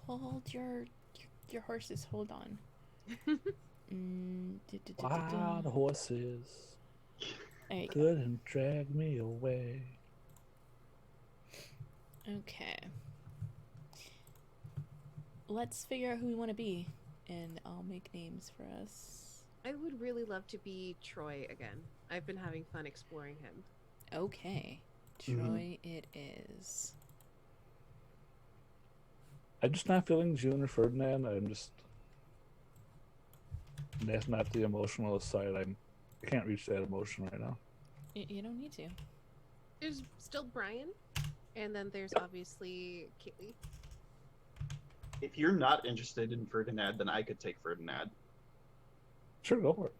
Hold your horses. Hold on. Wild horses There you go. couldn't drag me away. Okay. Let's figure out who we want to be, and I'll make names for us. I would really love to be Troy again. I've been having fun exploring him. Okay. Troy it is. I'm just not feeling June or Ferdinand. That's not the emotional side. I can't reach that emotion right now. You don't need to. There's still Brian, and then there's obviously Kaylee. If you're not interested in Ferdinand, then I could take Ferdinand. Sure, go for it.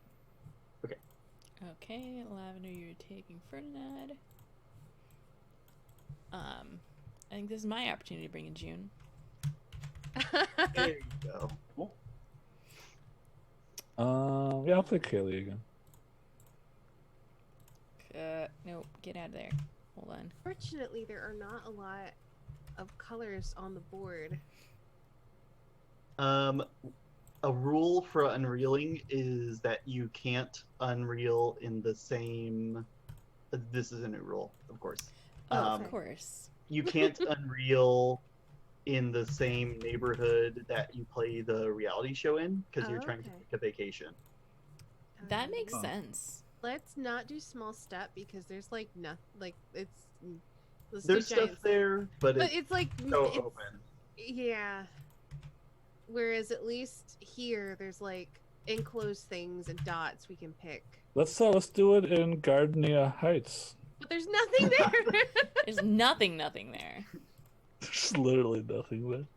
Okay, Lavender, you're taking Ferdinand. I think this is my opportunity to bring in June. There you go. Cool. Yeah, I'll play Kaylee again. Nope, get out of there. Hold on. Fortunately, there are not a lot of colors on the board. A rule for unreeling is that you can't unreel in the same. This is a new rule, of course. Oh, of course. You can't unreel in the same neighborhood that you play the reality show in because you're trying to take a vacation. That makes sense. Let's not do small step because there's like nothing. Like it's. There's stuff there, but it's like so open. Yeah. Whereas at least here, there's like enclosed things and dots we can pick. Let's do it in Gardenia Heights. But there's nothing there. There's nothing there. There's literally nothing there.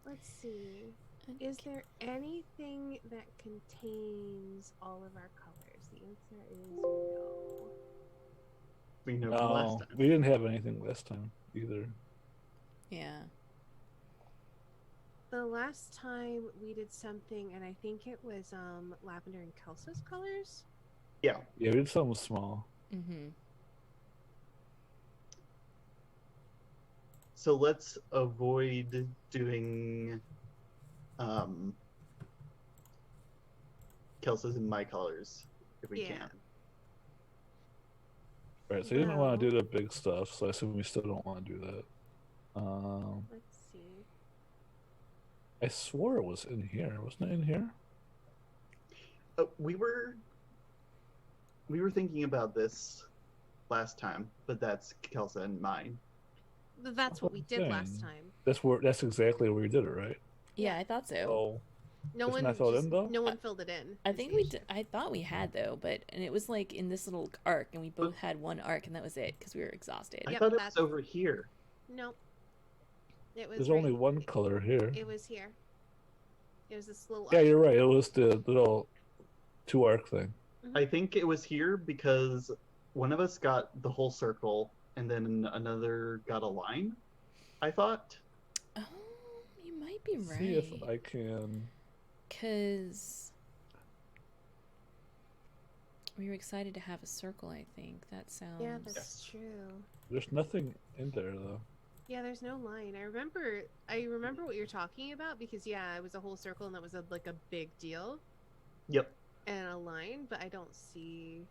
Let's see. Is there anything that contains all of our colors? The answer is no. We know No, last time. we didn't have anything last time either. Yeah. The last time we did something, and I think it was Lavender and Kelsa's colors. Yeah. Yeah, we did something small. Mm-hmm. So let's avoid doing Kelsa's and my colors if we can. Right, so you didn't want to do the big stuff, so I assume we still don't want to do that. Let's see. I swore it was in here. Wasn't it in here? We were thinking about this last time, but that's Kelsa and mine. That's what we did last time. That's exactly where we did it, right? Yeah, I thought so. Oh, no one filled in though. No one filled it in. I think we did. I thought we had though, and it was like in this little arc, and we both had one arc, and that was it because we were exhausted. I thought it was over here. Nope. It was. There's only one color here. It was here. It was this little. Yeah, you're right. It was the little 2-arc thing. Mm-hmm. I think it was here because one of us got the whole circle, and then another got a line. I thought. Oh, you might be right. See if I can. Because we were excited to have a circle, I think. That sounds... Yeah, that's true. There's nothing in there, though. Yeah, there's no line. I remember what you're talking about because, yeah, it was a whole circle and that was like a big deal. Yep. And a line, but I don't see...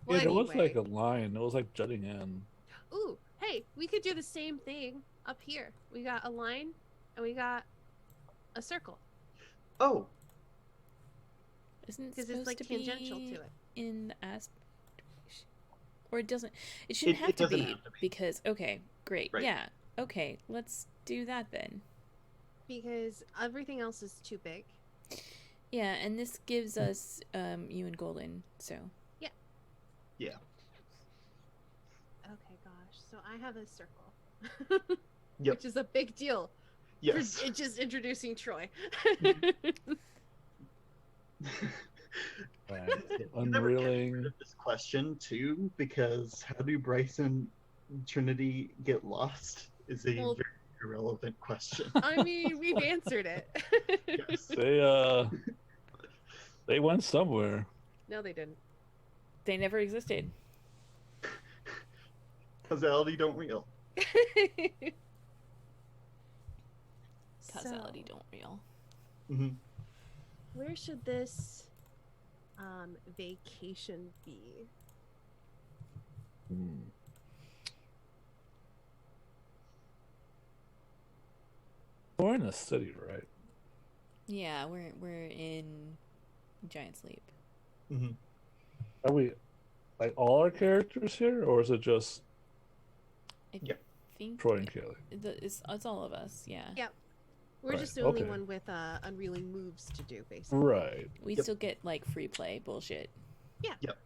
Well, yeah, there was like a line. It was like jutting in. Ooh, hey, we could do the same thing up here. We got a line and we got a circle. Oh, isn't it because supposed it's like to tangential be to it in the aspect, or it doesn't? It shouldn't have to be because okay, great, right. Yeah, okay, let's do that then. Because everything else is too big. Yeah, and this gives us you and Golden, so yeah. Yeah. Okay, gosh. So I have a circle. Yep. Which is a big deal. Yes. For just introducing Troy. Unreeling. This question too, because how do Bryce and Trinity get lost is a very irrelevant question. I mean, we've answered it. Yes. They went somewhere. No, they didn't. They never existed. Causality don't reel. causality don't reel. Mm-hmm. Where should this vacation be? We're in a city, right? Yeah, we're in Giant Sleep. Mm-hmm. Are we like all our characters here, or is it just I think Troy and Kaylee? it's all of us. Yeah. Yeah. We're Right, just the only okay. one with unreeling moves to do, basically. Right. We still get like free play bullshit. Yeah. Yep.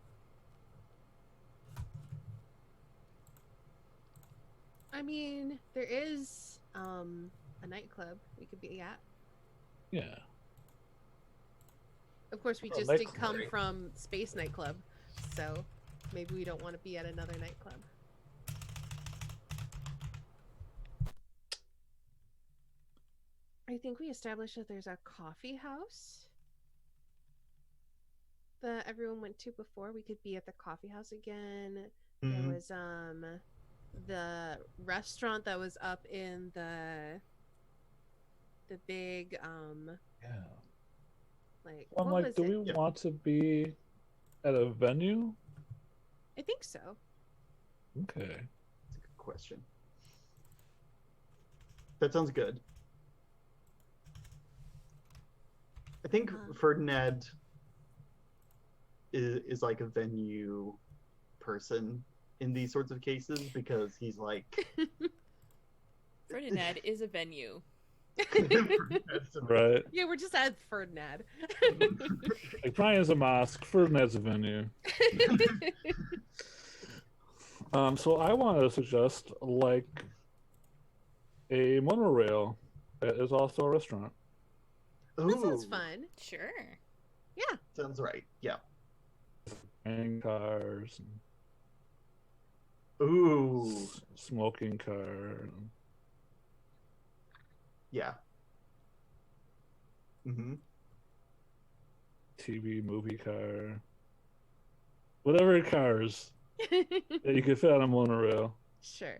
I mean, there is a nightclub we could be at. Yeah. Of course, we Oh, just did nightclub. come from Space Nightclub, so maybe we don't want to be at another nightclub. I think we established that there's a coffee house that everyone went to before. We could be at the coffee house again. Mm-hmm. There was the restaurant that was up in the big Yeah. like Well, I'm what like, was do it? we want to be at a venue? I think so. Okay. That's a good question. That sounds good. I think Ferdinand is like a venue person in these sorts of cases because he's like Ferdinand is a venue. Right. Yeah, we're just at Ferdinand. Like Brian's a mosque, Ferdinand's a venue. So I want to suggest like a monorail that is also a restaurant. That sounds Ooh, fun. Sure. Yeah. sounds right. Yeah. And cars, Ooh, smoking car. yeah. Mm-hmm. TV, movie car, whatever cars that you could fit on a monorail, Sure.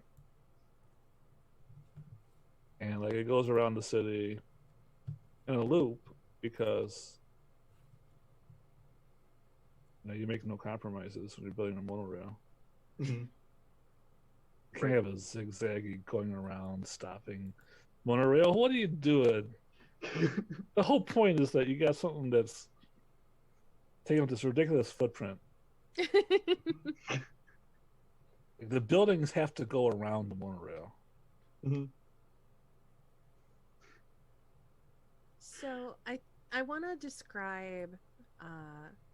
and like it goes around the city in a loop because you make no compromises when you're building a monorail. Mm-hmm. You can't have a zigzaggy going around, stopping monorail. What are you doing? The whole point is that you got something that's taking up this ridiculous footprint. The buildings have to go around the monorail. Mm-hmm. So I want to describe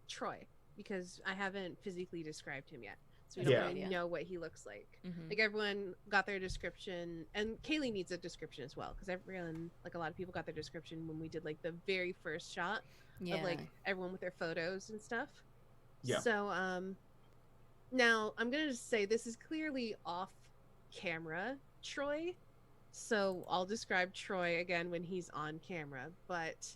Troy because I haven't physically described him yet, so we don't Yeah. really know what he looks like. Mm-hmm. Like everyone got their description, and Kaylee needs a description as well because everyone, like a lot of people, got their description when we did like the very first shot Yeah. of like everyone with their photos and stuff. Yeah. So now I'm gonna just say this is clearly off camera Troy. So I'll describe Troy again when he's on camera, but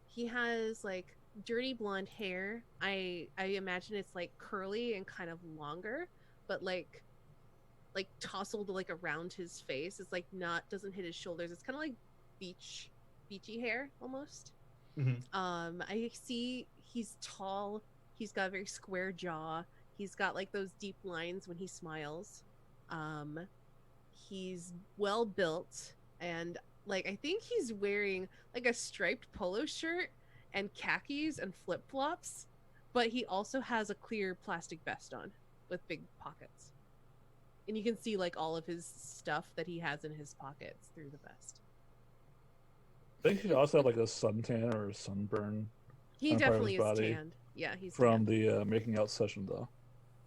he has like dirty blonde hair. I imagine it's like curly and kind of longer, but like tousled like around his face. It's like doesn't hit his shoulders. It's kind of like beachy hair almost. Mm-hmm. I see he's tall. He's got a very square jaw. He's got like those deep lines when he smiles. He's well built, and like I think he's wearing like a striped polo shirt and khakis and flip-flops, but he also has a clear plastic vest on with big pockets. And you can see like all of his stuff that he has in his pockets through the vest. I think he also have like a suntan or a sunburn. He on part of definitely his is body tanned. Yeah, he's from tanned. the making out session, though.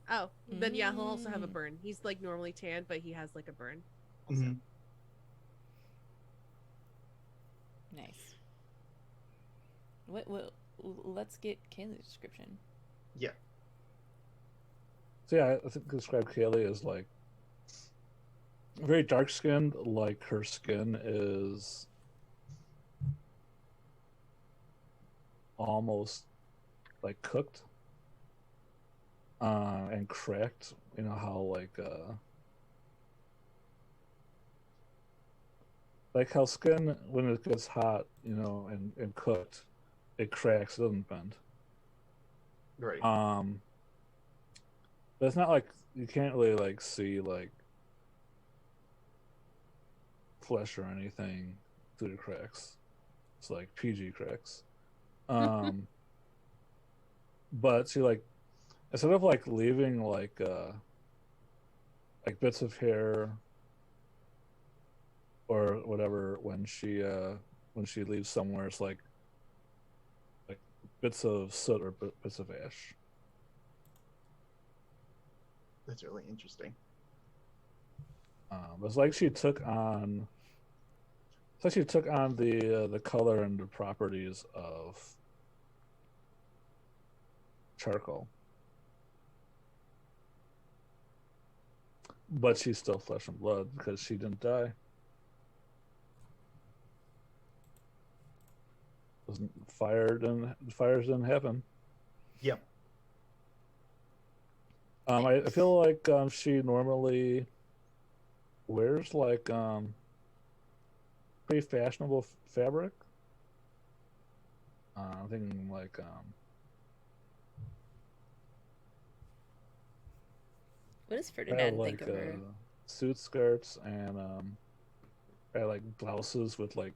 Oh, then yeah, he'll also have a burn. He's like normally tanned, but he has like a burn. Also. Mm-hmm. Nice. What? Let's get Kaylee's description. Yeah. So yeah, I think describe Kaylee as like very dark skinned, like her skin is almost like cooked and cracked. You know how like like how skin when it gets hot, and cooked, it cracks, it doesn't bend. Right. But it's not like you can't really like see like flesh or anything through the cracks. It's like PG cracks. But she like instead of like leaving like bits of hair or whatever when she leaves somewhere, it's like bits of soot or bits of ash. That's really interesting. It's like she took on. It's like she took on the color and the properties of charcoal, but she's still flesh and blood because she didn't die. Fires didn't happen. Yep. I feel like she normally wears like pretty fashionable fabric. I'm thinking like what does Ferdinand like, think of her? Suit skirts and I like blouses with like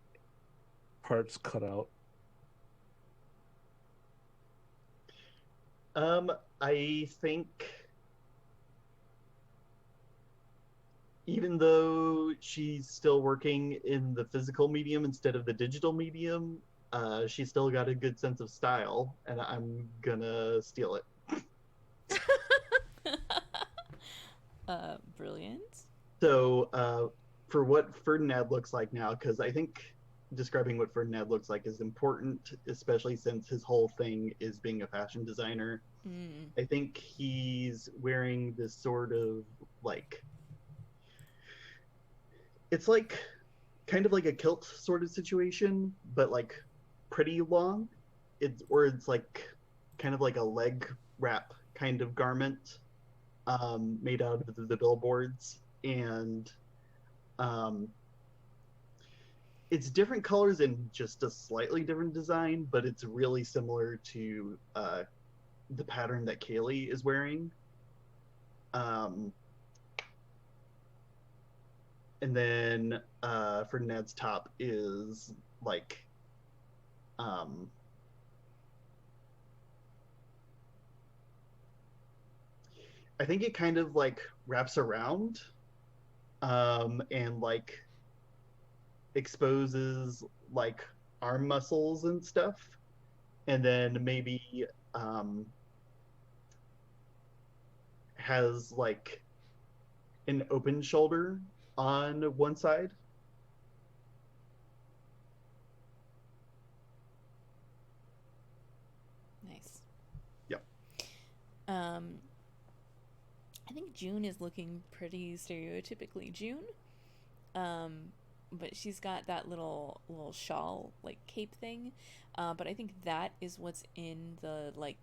parts cut out. I think even though she's still working in the physical medium instead of the digital medium, she's still got a good sense of style, and I'm gonna steal it. Brilliant. So, for what Ferdinand looks like now, because I think describing what Ferdinand looks like is important, especially since his whole thing is being a fashion designer. I think he's wearing this sort of like, it's like kind of like a kilt sort of situation, but like pretty long. It's like kind of like a leg wrap kind of garment, made out of the billboards, and it's different colors and just a slightly different design, but it's really similar to the pattern that Kaylee is wearing. And then for Ned's top is like I think it kind of like wraps around and like exposes like arm muscles and stuff, and then maybe has like an open shoulder on one side. Nice. Yep. I think June is looking pretty stereotypically June. But she's got that little shawl like cape thing. But I think that is what's in the like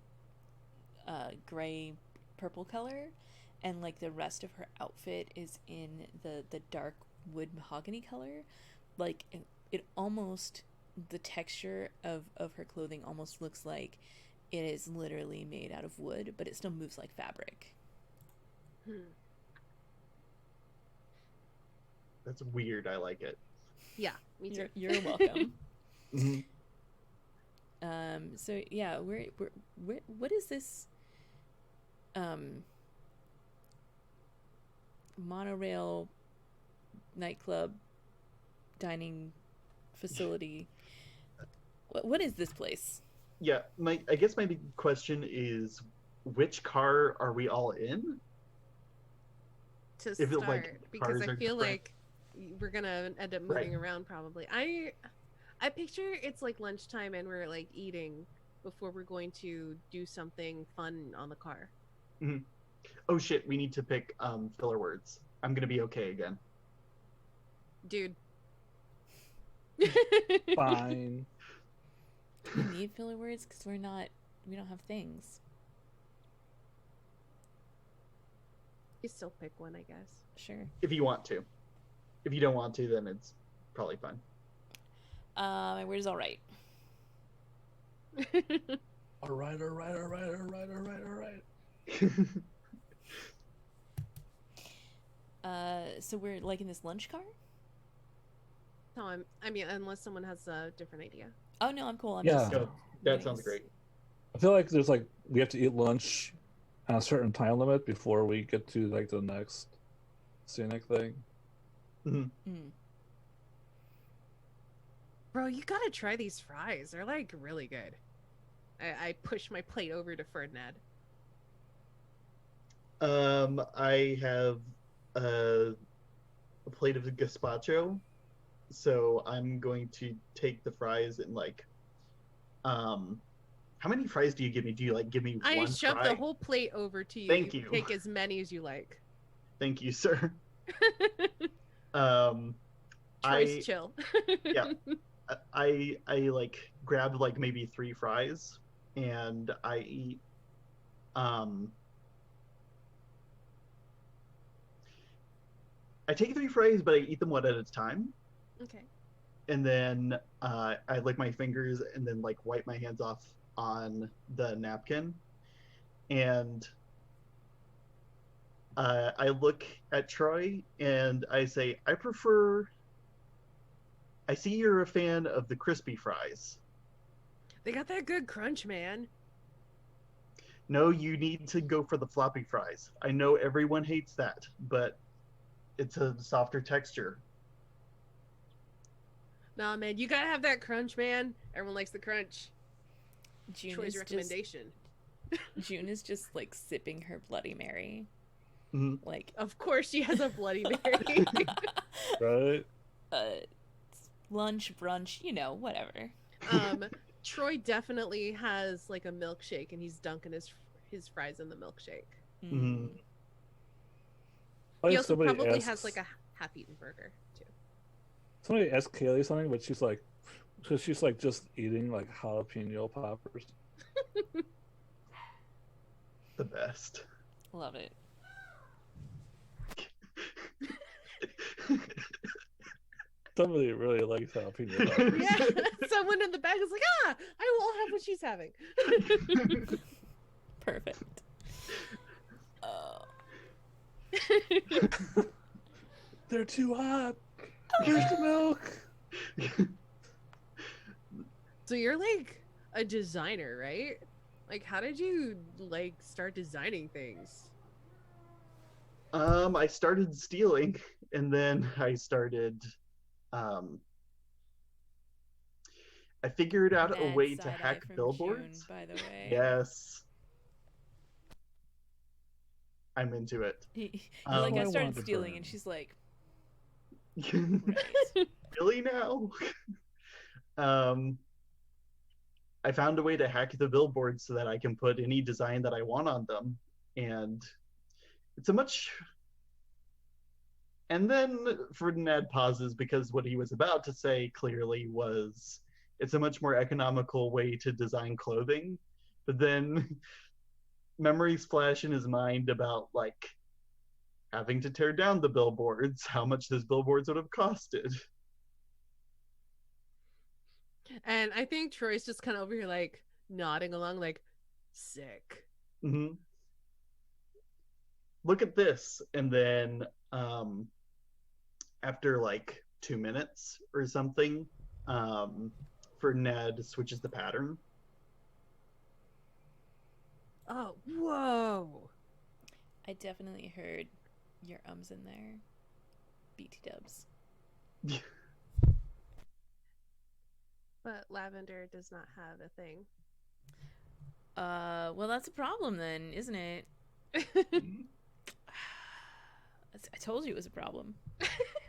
gray purple color, and like the rest of her outfit is in the dark wood mahogany color. Like it almost, the texture of her clothing almost looks like it is literally made out of wood, but it still moves like fabric. That's weird. I like it. Yeah, me too. You're welcome. Mm-hmm. So yeah, what is this monorail nightclub dining facility? What is this place? Yeah, I guess my big question is, which car are we all in? To start, because I feel like we're gonna end up moving around probably. I picture it's like lunchtime and we're like eating before we're going to do something fun on the car. Mm-hmm. Oh shit, we need to pick filler words. I'm gonna be okay again. Dude. Fine. Do we need filler words? Because we don't have things. You still pick one, I guess. Sure. If you want to. If you don't want to, then it's probably fine. My word is all right. All right. So we're like in this lunch car? No, I mean, unless someone has a different idea. Oh no, I'm cool. I'm Yeah. just No, that doing sounds this. great. I feel like there's like we have to eat lunch on a certain time limit before we get to like the next scenic thing. Mhm. Bro, you gotta try these fries. They're like really good. I push my plate over to Ferdinand. I have a plate of gazpacho, so I'm going to take the fries and like, how many fries do you give me? Do you like give me I one shove fry? the whole plate over to you. Thank You you. take as many as you like. Thank you, sir. Choice I chill. yeah, I like grab like maybe 3 fries, and I eat I take 3 fries, but I eat them one at a time, Okay. and then I lick my fingers and then like wipe my hands off on the napkin, and I look at Troy and I say, I see you're a fan of the crispy fries. They got that good crunch, man. No, you need to go for the floppy fries. I know everyone hates that, but it's a softer texture. Nah, man, you gotta have that crunch, man. Everyone likes the crunch. June Troy's is recommendation. June is just like sipping her Bloody Mary. Mhm. Like Of course, she has a Bloody Mary. Right? Lunch, brunch, whatever. Troy definitely has like a milkshake, and he's dunking his fries in the milkshake. Mhm. I He think also probably has like a half-eaten burger too. somebody asked Kaylee something, but she's like, because she's like just eating like jalapeno poppers. The best. Love it. Somebody really likes jalapeno poppers. Yeah, someone in the back is like, I will have what she's having. Perfect. They're too hot. Here's the milk. So you're like a designer, right? Like, how did you like start designing things? I started stealing, and then I started. Um, I figured out a Mad way to side eye hack from billboards. June, by the way. Yes, I'm into it. You're Oh, like, I I started want to stealing, burn. and she's like, right. Really now? um, I found a way to hack the billboards so that I can put any design that I want on them, and it's a much. And then Ferdinand pauses because what he was about to say clearly was it's a much more economical way to design clothing. But then memories flash in his mind about like having to tear down the billboards, how much those billboards would have costed. And I think Troy's just kind of over here like nodding along, like, sick. Mm-hmm. Look at this. And then after like 2 minutes or something, Ferdinand switches the pattern. Oh, whoa. I definitely heard your ums in there. BT dubs. But lavender does not have a thing. Well, that's a problem then, isn't it? I told you it was a problem.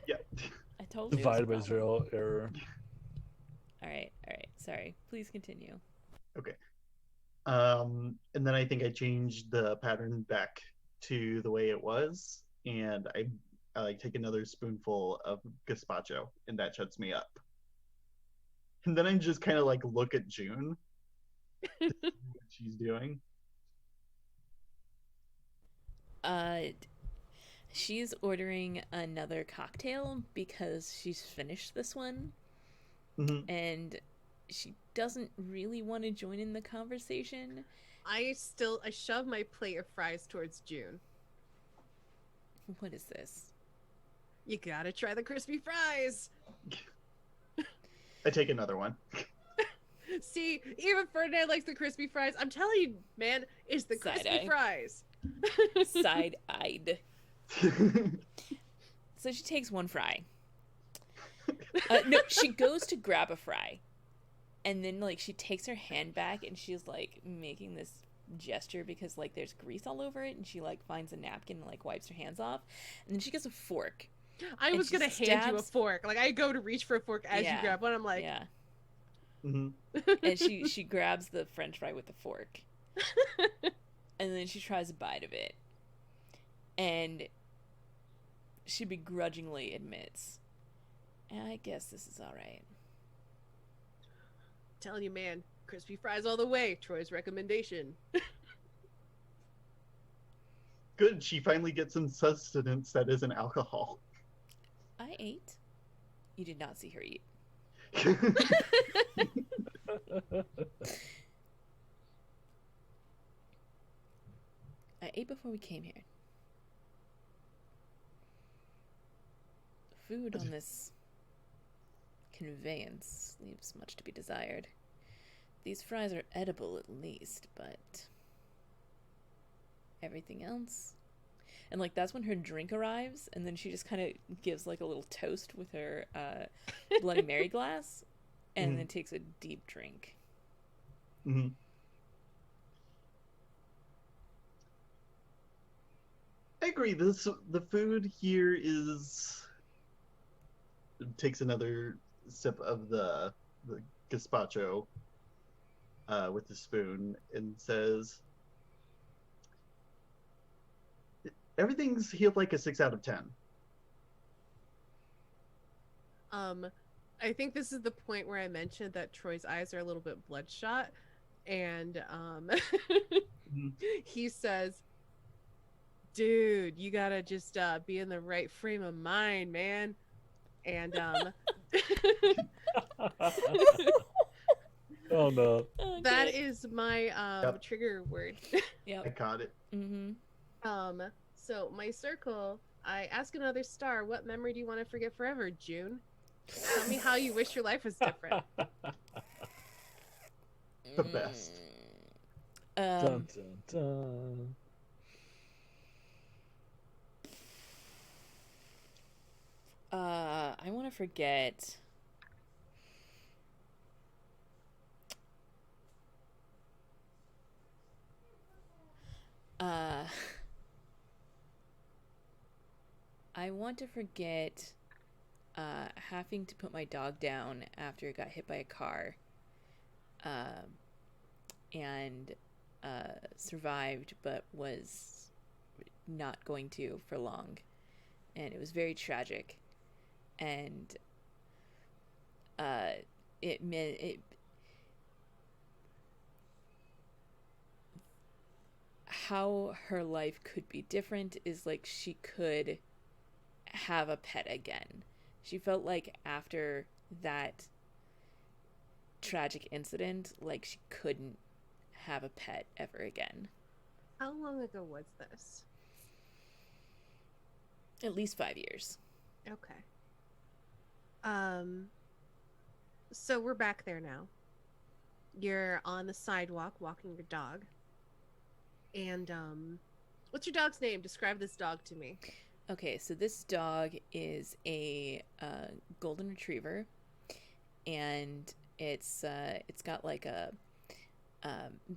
Yeah. I told you. Divided It by was a problem. zero error. All right. Sorry. Please continue. Okay. And then I think I changed the pattern back to the way it was, and I like take another spoonful of gazpacho, and that shuts me up. And then I just kind of like look at June, to see what she's doing. She's ordering another cocktail because she's finished this one Mhm. and she doesn't really want to join in the conversation. I shove my plate of fries towards June. What is this? You gotta try the crispy fries. I take another one. See, even Ferdinand likes the crispy fries. I'm telling you, man, it's the crispy Side-eye. fries. Side-eyed. So she takes one fry. No, she goes to grab a fry. And then, like, she takes her hand back and she's, like, making this gesture because, like, there's grease all over it. And she, like, finds a napkin and, like, wipes her hands off. And then she gets a fork. I And was she gonna hand you a stabs- fork. Like, I go to reach for a fork as you grab one. I'm like, yeah. Mhm. And she grabs the french fry with the fork. And then she tries a bite of it. And she begrudgingly admits, I guess this is alright. telling you, man, crispy fries all the way. Troy's recommendation. Good, she finally gets some sustenance that isn't alcohol. I ate. You did not see her eat. I ate before we came here. Food on this conveyance leaves much to be desired. These fries are edible at least, but everything else. And like that's when her drink arrives, and then she just kind of gives like a little toast with her Bloody Mary glass, and then takes a deep drink. Mm-hmm. I agree. The food here takes another sip of the gazpacho with the spoon and says, everything's healed like a 6 out of 10. I think this is the point where I mentioned that Troy's eyes are a little bit bloodshot, and he says, dude, you gotta just be in the right frame of mind, man. And Oh no. that is my Yep. trigger word. I Yep. caught it. Mm-hmm. So my circle, I ask another star, what memory do you want to forget forever, June? Tell me how you wish your life was different. The best. Dun, dun, dun. I want to forget. I want to forget having to put my dog down after it got hit by a car, and survived, but was not going to for long, and it was very tragic, and it meant it. How her life could be different is like she could have a pet again. She felt like after that tragic incident, like she couldn't have a pet ever again. How long ago was this? At least 5 years. Okay. So we're back there now. You're on the sidewalk walking your dog. And what's your dog's name? Describe this dog to me. Okay, so this dog is a golden retriever, and it's got like a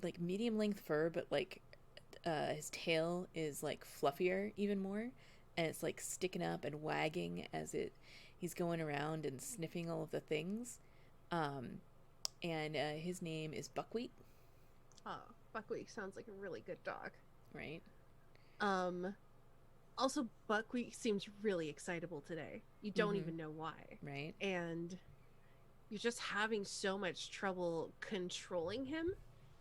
like medium length fur, but like his tail is like fluffier even more, and it's like sticking up and wagging as he's going around and sniffing all of the things. And his name is Buckwheat. Oh, Buckwheat sounds like a really good dog. Right. Also, Buckwheat seems really excitable today. You don't even know why. Right. And you're just having so much trouble controlling him.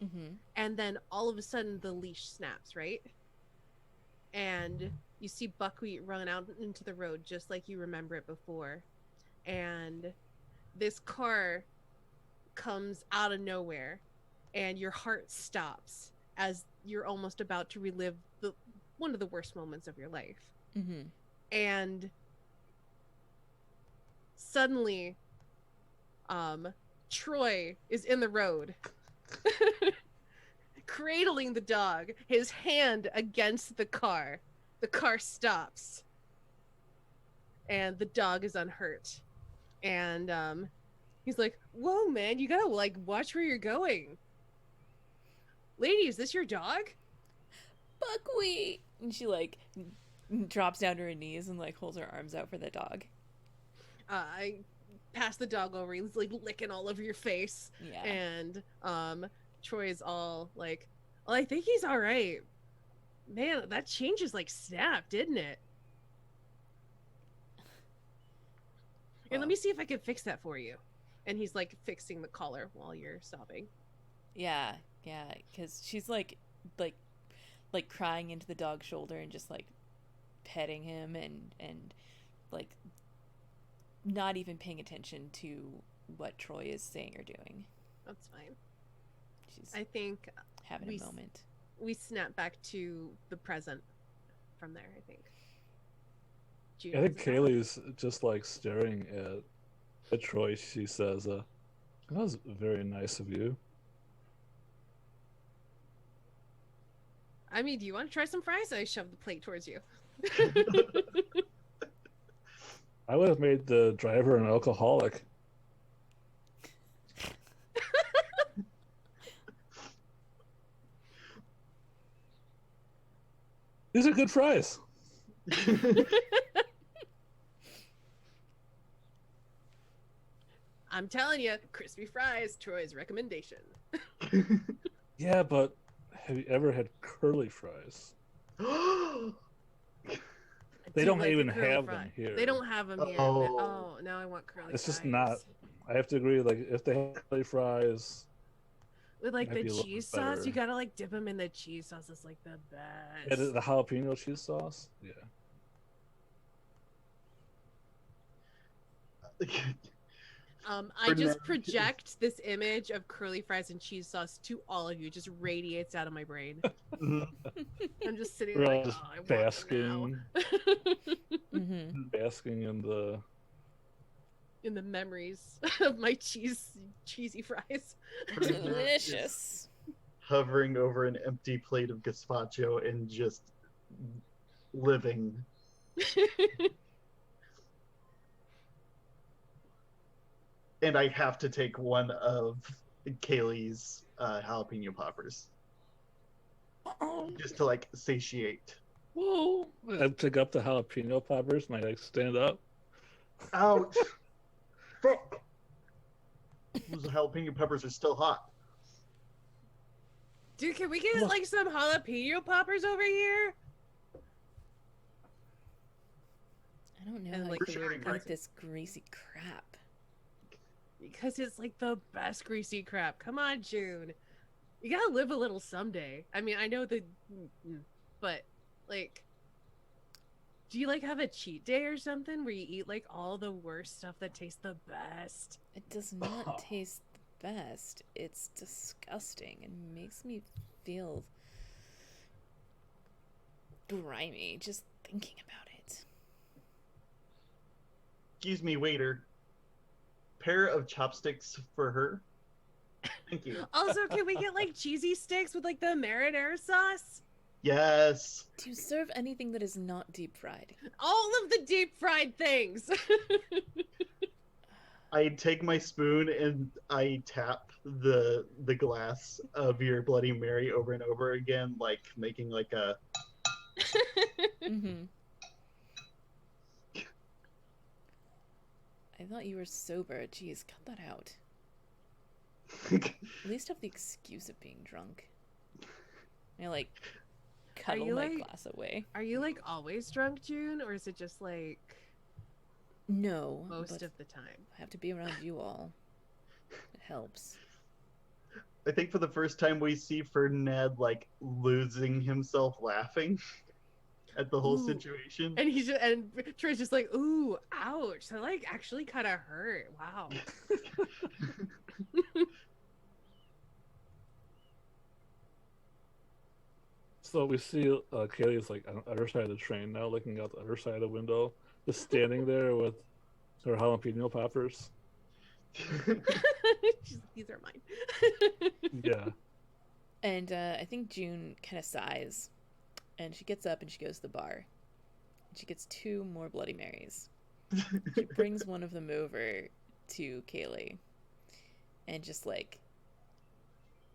Mm-hmm. And then all of a sudden the leash snaps, right? and you see buckwheat run out into the road just like you remember it before. And this car comes out of nowhere, and your heart stops as you're almost about to relive one of the worst moments of your life. Mm-hmm. And suddenly, Troy is in the road, cradling the dog, his hand against the car. The car stops, and the dog is unhurt. And he's like, "Whoa, man, you gotta like watch where you're going." Lady, is this your dog? Buckwheat! And she like drops down to her knees and like holds her arms out for the dog. I pass the dog over. He's like licking all over your face. Yeah. And Troy is all like, "Well, I think he's all right." Man, that change is like snapped, didn't it? And let me see if I can fix that for you. And he's like fixing the collar while you're sobbing. Yeah, because she's like crying into the dog's shoulder and just like petting him and like not even paying attention to what Troy is saying or doing. That's fine. She's I think having a moment. We snap back to the present from there, I think. I think Kaylee's just like staring at Troy. She says, "That was very nice of you." I mean, do you want to try some fries? I shoved the plate towards you. I would have made the driver an alcoholic. These are good fries. I'm telling you, crispy fries, Troy's recommendation. Yeah, but have you ever had curly fries? They don't even have them here. They don't have them here. Oh. Oh, now I want curly fries. It's just not. I have to agree. Like if they have curly fries, with like might the be a little cheese bit better. sauce, you gotta like dip them in the cheese sauce. It's like the best. and the jalapeno cheese sauce. Yeah. I just project this image of curly fries and cheese sauce to all of you. It just radiates out of my brain. Mhm. I'm just sitting We're all like, just oh, I want basking, Mm-hmm. basking in the. in the memories of my cheesy fries. Delicious. Hovering over an empty plate of gazpacho and just living. And I have to take one of Kaylee's jalapeno poppers. Just to like satiate. Whoa! I pick up the jalapeno poppers and I like stand up. Ouch! Fuck! Those jalapeno peppers are still hot. Dude, can we get like some jalapeno poppers over here? I don't know. And, I like, like the weird like this greasy crap. Because it's like the best greasy crap. Come on, June. You gotta live a little someday. I mean, I know but like, do you like have a cheat day or something where you eat like all the worst stuff that tastes the best? It does not taste the best. It's disgusting and makes me feel grimy just thinking about it. Excuse me, waiter. Pair of chopsticks for her. Thank you. Also, can we get like cheesy sticks with like the marinara sauce? Yes. Do you serve anything that is not deep fried? All of the deep fried things. I take my spoon and I tap the glass of your Bloody Mary over and over again, like making like a. Mm-hmm. I thought you were sober. Jeez, cut that out. At least have the excuse of being drunk. I like cuddle my glass away. Are you like always drunk, June, or is it just like No, most of the time? I have to be around you all. It helps. I think for the first time we see Ferdinand like losing himself laughing. at the whole Ooh. situation. And Troy's just like, ooh, ouch. That like actually kind of hurt. Wow. So we see Kaylee's like on the other side of the train now, looking out the other side of the window, just standing there with her jalapeno poppers. These are mine. Yeah. And I think June kind of sighs, and she gets up and she goes to the bar. She gets 2 more Bloody Marys. She brings one of them over to Kaylee, and just like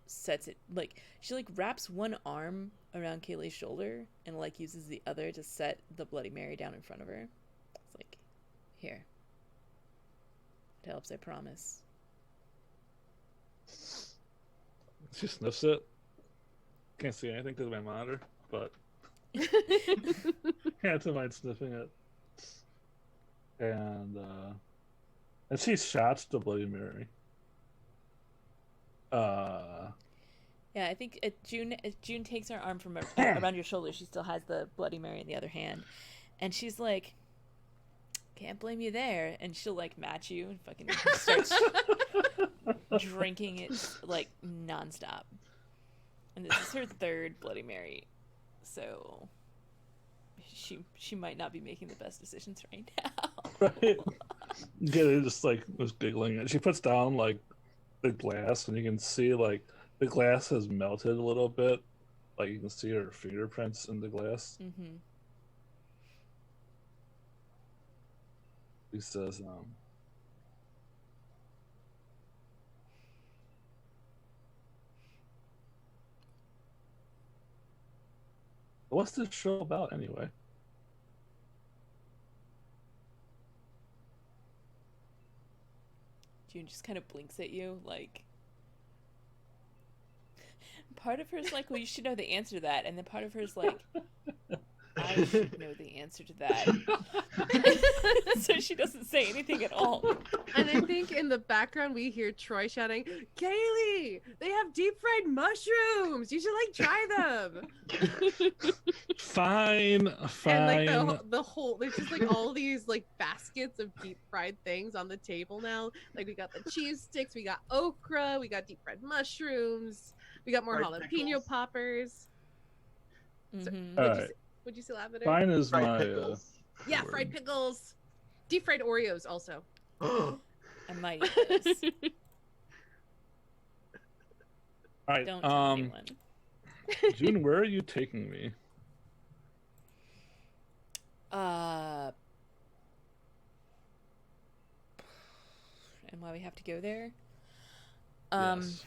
sets it, like she like wraps one arm around Kaylee's shoulder and like uses the other to set the Bloody Mary down in front of her. It's like, here, it helps, I promise. She sniffs it. Can't see anything because of my monitor, but can't mind sniffing it. And she shots the Bloody Mary. Yeah, I think June takes her arm from around your shoulder. She still has the Bloody Mary in the other hand, and she's like, "Can't blame you there." And she'll like match you and fucking starts drinking it like nonstop. And this is her 3rd Bloody Mary, so she might not be making the best decisions right now. Right? Yeah, just like was giggling, and she puts down like the glass, and you can see like the glass has melted a little bit. Like you can see her fingerprints in the glass. Mm-hmm. He says, "What's this show about anyway?" June just kind of blinks at you, like. Part of her's like, well, you should know the answer to that, and then part of her's like, I should know the answer to that. So she doesn't say anything at all. And I think in the background we hear Troy shouting, "Kaylee, they have deep fried mushrooms. You should like try them." Fine. And like the whole, there's just like all these like baskets of deep fried things on the table now. Like we got the cheese sticks, we got okra, we got deep fried mushrooms, we got more Fried jalapeno pickles. poppers. Mm-hmm. All right. Would you say lavender? Fine is Fried my pickles. Yeah, word. fried pickles, deep fried Oreos also. I might eat those. All right. Don't tell anyone. June, where are you taking me? And why we have to go there? Yes.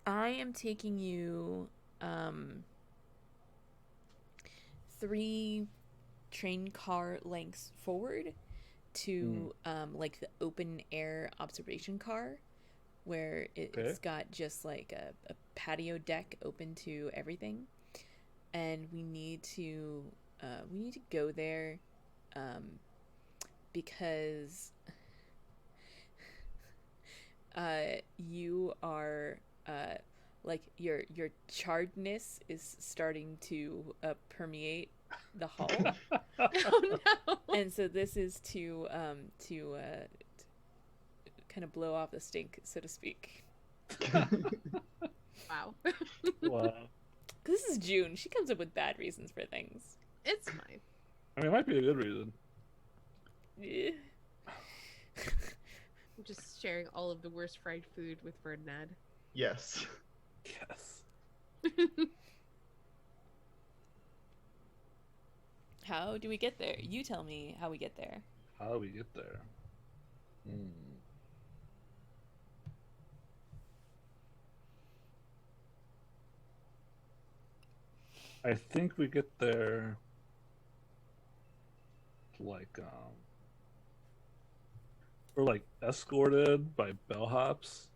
I am taking you 3 train car lengths forward to like the open air observation car, where it's got just like a patio deck open to everything, and we need to go there because you are like your charredness is starting to permeate the hull. Oh no. And so this is to kind of blow off the stink, so to speak. Wow. Wow. This is June. She comes up with bad reasons for things. It's fine. I mean, it might be a good reason. Yeah. I'm just sharing all of the worst fried food with Ferdinand. Yes. Yes. How do we get there? You tell me how we get there. How do we get there? I think we get there like we're like escorted by bellhops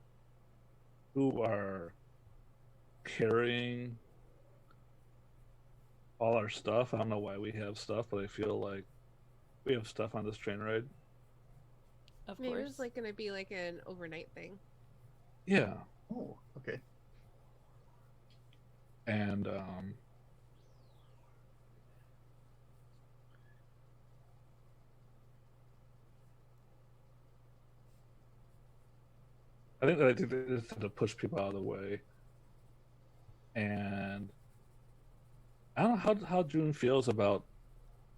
who are carrying all our stuff. I don't know why we have stuff, but I feel like we have stuff on this train ride. Of Maybe course. it was like gonna be like an overnight thing. Yeah. Oh, okay. And I think they just have to push people out of the way. And I don't know how June feels about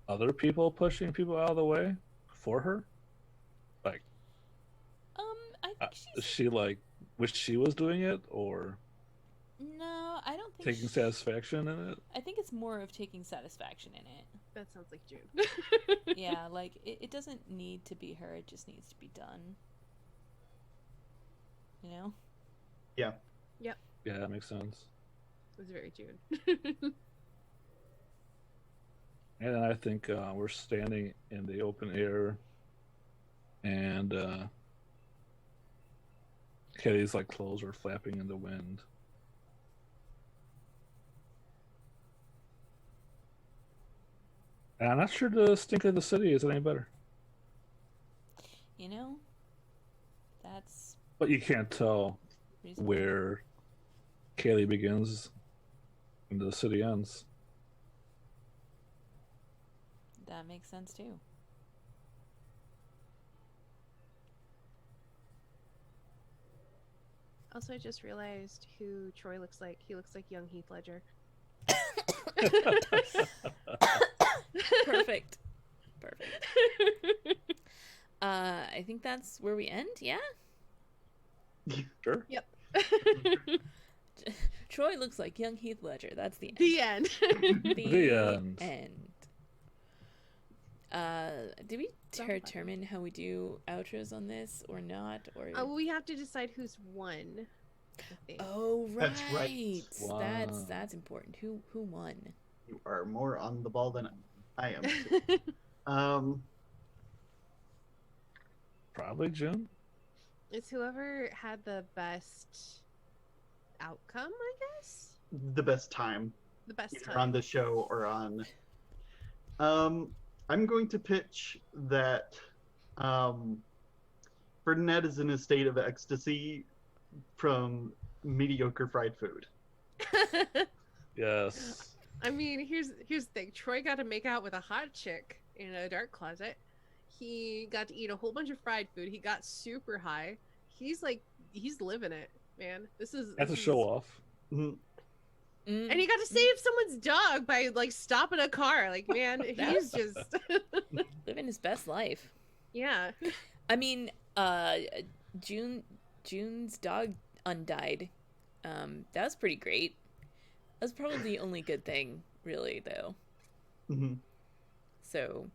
other people pushing people out of the way for her. Like, I think is she's she like wish she was doing it or no. I don't think taking satisfaction in it? I think it's more of taking satisfaction in it. That sounds like June. Yeah, like it doesn't need to be her. It just needs to be done. You know? Yep, Yeah, that makes sense. it was very June. And then I think we're standing in the open air, and Kitty's like clothes are flapping in the wind. And I'm not sure the stink of the city is any better. You know? That's But you can't tell reasonable. where Kaylee begins and the city ends. That makes sense too. Also, I just realized who Troy looks like. He looks like young Heath Ledger. Perfect. Perfect. I think that's where we end, yeah? Sure. Yep. Troy looks like young Heath Ledger. That's the end. The end. The end. Did we determine how we do outros on this or not? Or We have to decide who's won. I think. oh right, That's right. Wow. that's important. Who won? You are more on the ball than I am. Probably June. It's whoever had the best outcome, I guess. The best time, The best either time. on the show or on. I'm going to pitch that Ferdinand is in a state of ecstasy from mediocre fried food. Yes. I mean, here's the thing. Troy got to make out with a hot chick in a dark closet. He got to eat a whole bunch of fried food. He got super high. He's living it, man. That's a show off. Mhm. And he got to save someone's dog by like stopping a car. Like, man, he's just Living his best life. yeah. I mean, June's dog undied. That was pretty great. That's probably the only good thing, really, though. Mhm. So,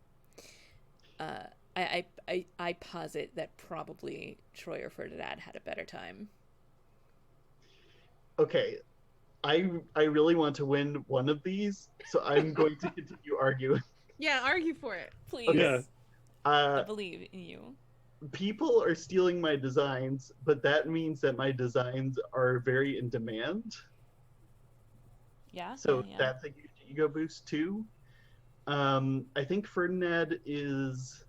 I posit that probably Troy or Ferdinand had a better time. Okay, I really want to win one of these, so I'm going to continue arguing. Yeah, argue for it. Please, Okay. I believe in you. People are stealing my designs, but that means that my designs are very in demand. Yeah. So yeah. that's a huge ego boost too. I think Ferdinand is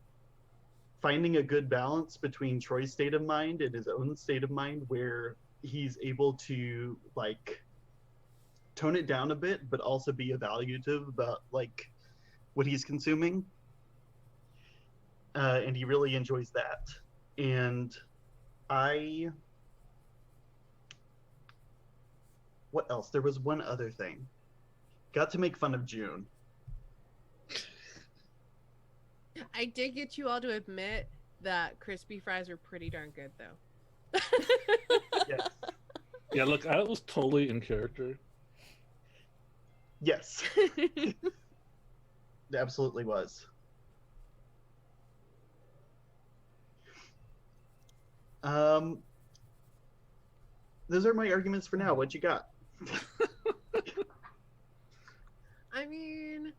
finding a good balance between Troy's state of mind and his own state of mind, where he's able to like tone it down a bit, but also be evaluative about like what he's consuming. And he really enjoys that. And what else? There was one other thing. Got to make fun of June. I did get you all to admit that crispy fries are pretty darn good, though. Yes. Yeah, look, I was totally in character. Yes. It absolutely was. Those are my arguments for now. What you got? I mean,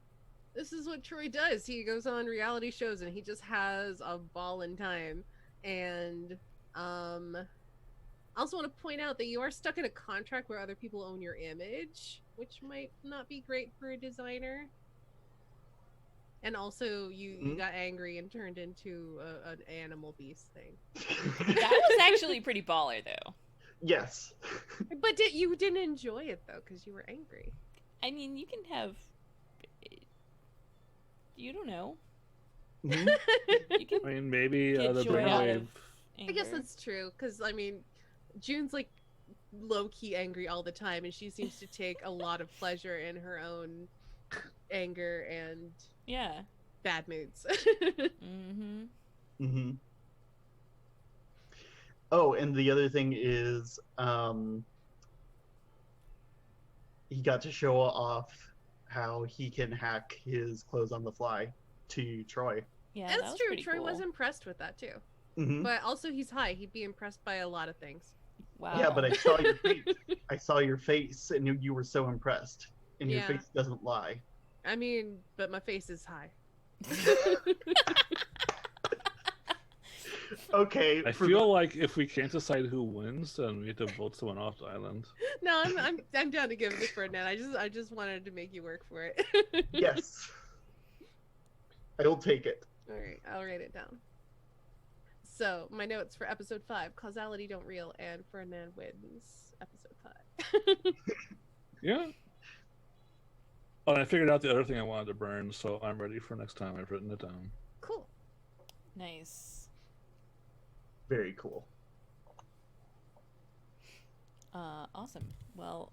this is what Troy does. He goes on reality shows and he just has a ball in time. And I also want to point out that you are stuck in a contract where other people own your image, which might not be great for a designer. And also, you got angry and turned into an animal beast thing. That was actually pretty baller, though. Yes. But you didn't enjoy it though, because you were angry. I mean, you can have. You don't know. Mhm. You can I mean, maybe get the joy out brainwave. of anger. I guess that's true, because I mean, June's like low-key angry all the time, and she seems to take a lot of pleasure in her own anger and Yeah. bad moods. Mm-hmm. Hmm. Oh, and the other thing is, he got to show off how he can hack his clothes on the fly to Troy. Yeah, that That's was true. pretty Troy cool. was impressed with that too. Hmm. But also, he's high. He'd be impressed by a lot of things. Wow. Yeah, but I saw your face. I saw your face, and you were so impressed. And your Yeah. face doesn't lie. I mean, but my face is high. Okay. I feel like if we can't decide who wins, then we have to vote someone off the island. No, I'm down to give it to Ferdinand. I just wanted to make you work for it. Yes. I will take it. All right, I'll write it down. So my notes for episode 5: causality don't reel, and Ferdinand wins episode 5. Yeah. Oh, and I figured out the other thing I wanted to burn, so I'm ready for next time. I've written it down. Cool. Nice. Very cool. Awesome. Well,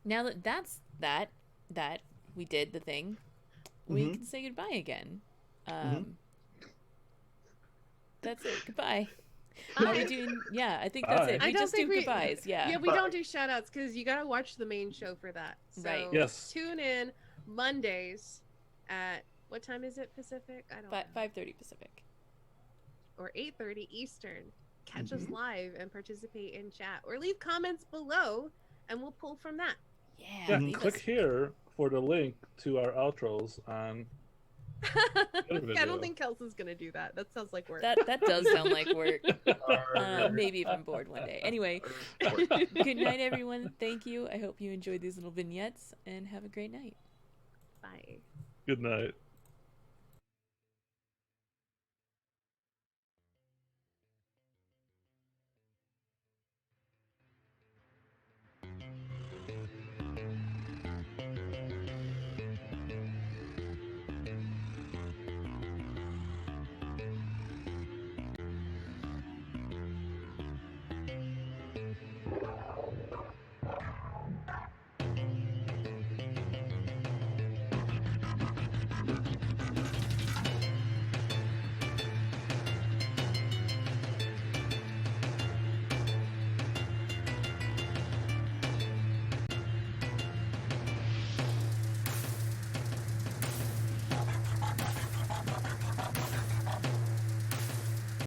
now that that we did the thing, we Mhm. can say goodbye again. Mhm. That's it. Goodbye. Are we doing? Yeah, I think that's Bye. it. I We don't just think do goodbyes. Yeah. Yeah, we Bye. don't do shout outs because you gotta watch the main show for that. So Right. Yes. tune in Mondays at what time is it Pacific? I don't know. 5:30 Pacific. Or 8:30 Eastern. Catch Mm-hmm. us live and participate in chat, or leave comments below, and we'll pull from that. Yeah. Yeah, leave click us- here for the link to our outros on. I video. don't think Kelsey's gonna do that. That sounds like work. That does sound like work. Arr. Maybe if I'm bored one day. Anyway, Arr. good night, everyone. Thank you. I hope you enjoyed these little vignettes and have a great night. Bye. Good night.